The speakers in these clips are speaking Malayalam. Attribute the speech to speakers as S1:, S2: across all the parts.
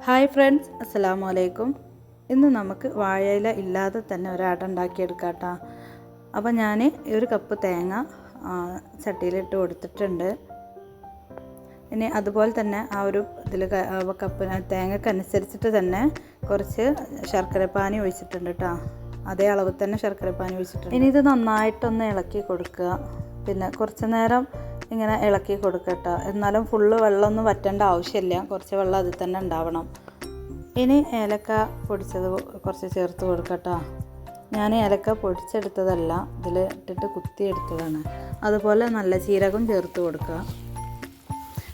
S1: ഹായ് ഫ്രണ്ട്സ്, അസ്സലാമു അലൈക്കും. ഇന്ന് നമുക്ക് വാഴയില ഇല്ലാതെ തന്നെ ഒരു അട ഉണ്ടാക്കിയെടുക്കാം കേട്ടോ. അപ്പോൾ ഞാൻ ഒരു കപ്പ് തേങ്ങ ചട്ടിയിലിട്ട് കൊടുത്തിട്ടുണ്ട്. ഇനി അതുപോലെ തന്നെ ആ ഒരു കപ്പ് തേങ്ങക്കനുസരിച്ചിട്ട് തന്നെ കുറച്ച് ശർക്കരപ്പാനി ഒഴിച്ചിട്ടുണ്ട് കേട്ടോ. അതേ അളവ് തന്നെ ശർക്കരപ്പാനി ഒഴിച്ചിട്ടുണ്ട്. ഇനി ഇത് നന്നായിട്ടൊന്ന് ഇളക്കി കൊടുക്കുക. പിന്നെ കുറച്ച് നേരം ഇങ്ങനെ ഇളക്കി കൊടുക്കട്ടോ. എന്നാലും ഫുള്ള് വെള്ളമൊന്നും വറ്റേണ്ട ആവശ്യമില്ല, കുറച്ച് വെള്ളം അതിൽ തന്നെ ഉണ്ടാവണം. ഇനി ഏലക്ക പൊടിച്ചത് കുറച്ച് ചേർത്ത് കൊടുക്കട്ടോ. ഞാൻ ഏലക്ക പൊടിച്ചെടുത്തതല്ല, ഇതിൽ ഇട്ടിട്ട് കുത്തിയെടുത്തതാണ്. അതുപോലെ നല്ല ജീരകം ചേർത്ത് കൊടുക്കുക.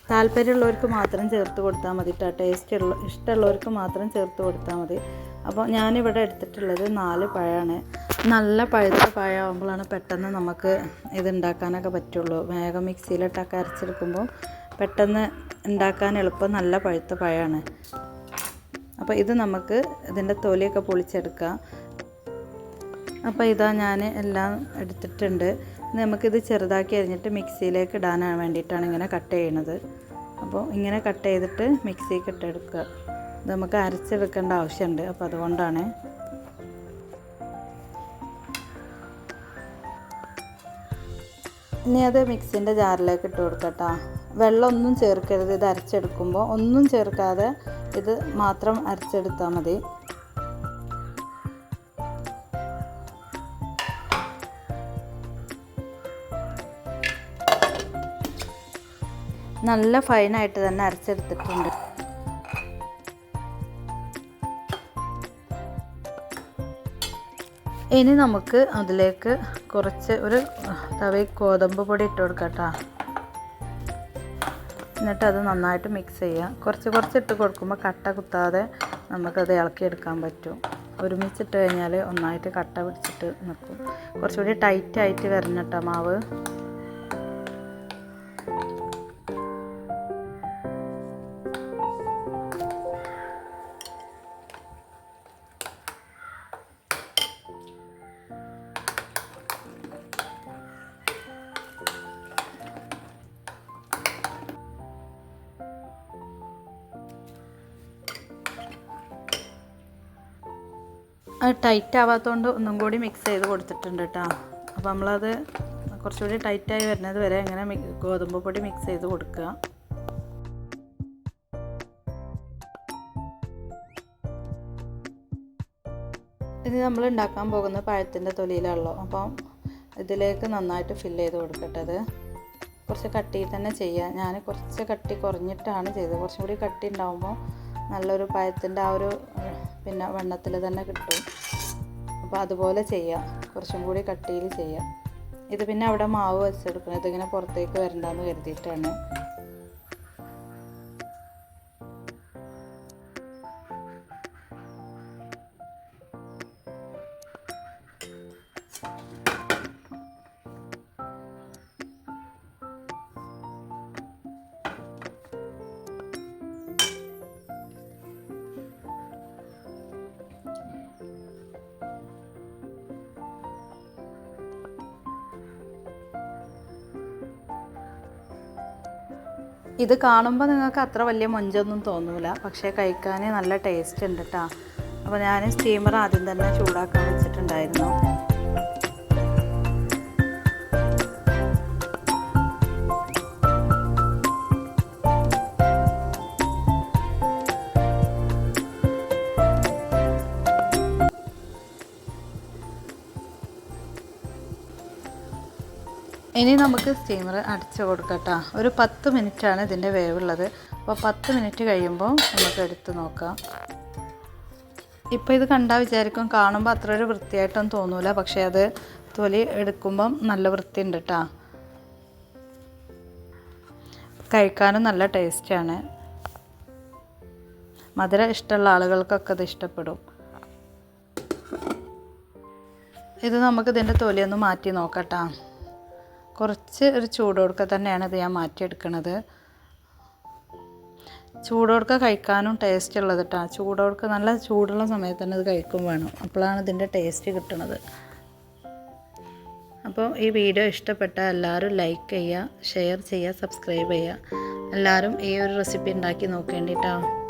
S1: താല്പര്യമുള്ളവർക്ക് മാത്രം ചേർത്ത് കൊടുത്താൽ മതി കേട്ടോ. ഇഷ്ടമുള്ളവർക്ക് മാത്രം ചേർത്ത് കൊടുത്താൽ മതി. അപ്പോൾ ഞാനിവിടെ എടുത്തിട്ടുള്ളത് 4 പഴമാണ്. നല്ല പഴുത്ത പഴമാകുമ്പോഴാണ് പെട്ടെന്ന് നമുക്ക് ഇത് ഉണ്ടാക്കാനൊക്കെ പറ്റുള്ളൂ. വേഗം മിക്സിയിലിട്ടൊക്കെ അരച്ചെടുക്കുമ്പോൾ പെട്ടെന്ന് ഉണ്ടാക്കാൻ എളുപ്പം നല്ല പഴുത്ത പഴമാണ്. അപ്പോൾ ഇത് നമുക്ക് ഇതിൻ്റെ തൊലിയൊക്കെ പൊളിച്ചെടുക്കാം. അപ്പോൾ ഇതാ ഞാൻ എല്ലാം എടുത്തിട്ടുണ്ട്. നമുക്കിത് ചെറുതാക്കി അരിഞ്ഞിട്ട് മിക്സിയിലേക്ക് ഇടാനാണ് വേണ്ടിയിട്ടാണ് ഇങ്ങനെ കട്ട് ചെയ്യണത്. അപ്പോൾ ഇങ്ങനെ കട്ട് ചെയ്തിട്ട് മിക്സിക്ക് ഇട്ടെടുക്കുക. ഇത് നമുക്ക് അരച്ചെടുക്കേണ്ട ആവശ്യമുണ്ട്, അപ്പോൾ അതുകൊണ്ടാണ്. ഇനി അത് മിക്സിൻ്റെ ജാറിലേക്ക് ഇട്ട് കൊടുക്കട്ടോ. വെള്ളമൊന്നും ചേർക്കരുത്. ഇത് അരച്ചെടുക്കുമ്പോൾ ഒന്നും ചേർക്കാതെ ഇത് മാത്രം അരച്ചെടുത്താൽ മതി. നല്ല ഫൈനായിട്ട് തന്നെ അരച്ചെടുത്തിട്ടുണ്ട്. ഇനി നമുക്ക് അതിലേക്ക് കുറച്ച് ഒരു തവി ഗോതമ്പ് പൊടി ഇട്ട് കൊടുക്കട്ടോ. എന്നിട്ട് അത് നന്നായിട്ട് മിക്സ് ചെയ്യുക. കുറച്ച് ഇട്ട് കൊടുക്കുമ്പോൾ കട്ട കുത്താതെ നമുക്കത് ഇളക്കിയെടുക്കാൻ പറ്റും. ഒരുമിച്ചിട്ട് കഴിഞ്ഞാൽ ഒന്നായിട്ട് കട്ട പിടിച്ചിട്ട് നിൽക്കും. കുറച്ചുകൂടി ടൈറ്റായിട്ട് വരണം കേട്ടോ മാവ്. അത് ടൈറ്റ് ആവാത്തതുകൊണ്ട് ഒന്നും കൂടി മിക്സ് ചെയ്ത് കൊടുത്തിട്ടുണ്ട് കേട്ടോ. അപ്പോൾ നമ്മളത് കുറച്ചുകൂടി ടൈറ്റായി വരുന്നത് വരെ ഇങ്ങനെ ഗോതമ്പ് പൊടി മിക്സ് ചെയ്ത് കൊടുക്കുക. ഇത് നമ്മൾ ഉണ്ടാക്കാൻ പോകുന്ന പഴത്തിൻ്റെ തൊലിയിലാണല്ലോ. അപ്പം ഇതിലേക്ക് നന്നായിട്ട് ഫില്ല് ചെയ്ത് കൊടുക്കട്ടത്. കുറച്ച് കട്ടിയിൽ തന്നെ ചെയ്യുക. ഞാൻ കുറച്ച് കട്ടി കുറഞ്ഞിട്ടാണ് ചെയ്തത്. കുറച്ചും കൂടി കട്ടി ഉണ്ടാകുമ്പോൾ നല്ലൊരു പഴത്തിൻ്റെ ആ ഒരു പിന്നെ വെണ്ണത്തിൽ തന്നെ കിട്ടും. അപ്പോൾ അതുപോലെ ചെയ്യുക, കുറച്ചും കൂടി കട്ടിയിൽ ചെയ്യുക. ഇത് പിന്നെ അവിടെ മാവ് വെച്ചെടുക്കണം. ഇതിങ്ങനെ പുറത്തേക്ക് വരണ്ടെന്ന് കരുതിയിട്ടാണ്. ഇത് കാണുമ്പോൾ നിങ്ങൾക്ക് അത്ര വലിയ മൊഞ്ചൊന്നും തോന്നില്ല, പക്ഷേ കഴിക്കാൻ നല്ല ടേസ്റ്റ് ഉണ്ട് കേട്ടോ. അപ്പോൾ ഞാൻ സ്റ്റീമർ ആദ്യം തന്നെ ചൂടാക്കാൻ വെച്ചിട്ടുണ്ടായിരുന്നു. ഇനി നമുക്ക് സ്റ്റീമർ അടച്ചു കൊടുക്കട്ടോ. ഒരു 10 മിനിറ്റാണ് ഇതിൻ്റെ വേവുള്ളത്. അപ്പോൾ 10 മിനിറ്റ് കഴിയുമ്പോൾ നമുക്ക് എടുത്ത് നോക്കാം. ഇപ്പോൾ ഇത് കണ്ടാൽ വിചാരിക്കും കാണുമ്പോൾ അത്ര ഒരു വൃത്തിയായിട്ടൊന്നും തോന്നില്ല, പക്ഷേ അത് തൊലി എടുക്കുമ്പം നല്ല വൃത്തിയുണ്ട് കേട്ടോ. കഴിക്കാനും നല്ല ടേസ്റ്റാണ്. മധുരം ഇഷ്ടമുള്ള ആളുകൾക്കൊക്കെ ഇത് ഇഷ്ടപ്പെടും. ഇത് നമുക്ക് ഇതിൻ്റെ തൊലിയൊന്ന് മാറ്റി നോക്കട്ടോ. കുറച്ച് ഒരു ചൂടോടുക്ക തന്നെയാണ് ഇത് ഞാൻ മാറ്റിയെടുക്കണത്. ചൂടോടുക്ക കഴിക്കാനും ടേസ്റ്റ് ഉള്ളത് കേട്ടോ. ചൂടോടുക്ക നല്ല ചൂടുള്ള സമയത്ത് തന്നെ ഇത് കഴിക്കും വേണം, അപ്പോഴാണ് ഇതിൻ്റെ ടേസ്റ്റ് കിട്ടുന്നത്. അപ്പോൾ ഈ വീഡിയോ ഇഷ്ടപ്പെട്ടാൽ എല്ലാവരും ലൈക്ക് ചെയ്യുക, ഷെയർ ചെയ്യുക, സബ്സ്ക്രൈബ് ചെയ്യുക. എല്ലാവരും ഈ ഒരു റെസിപ്പി ഉണ്ടാക്കി നോക്കേണ്ടിട്ടാണ്.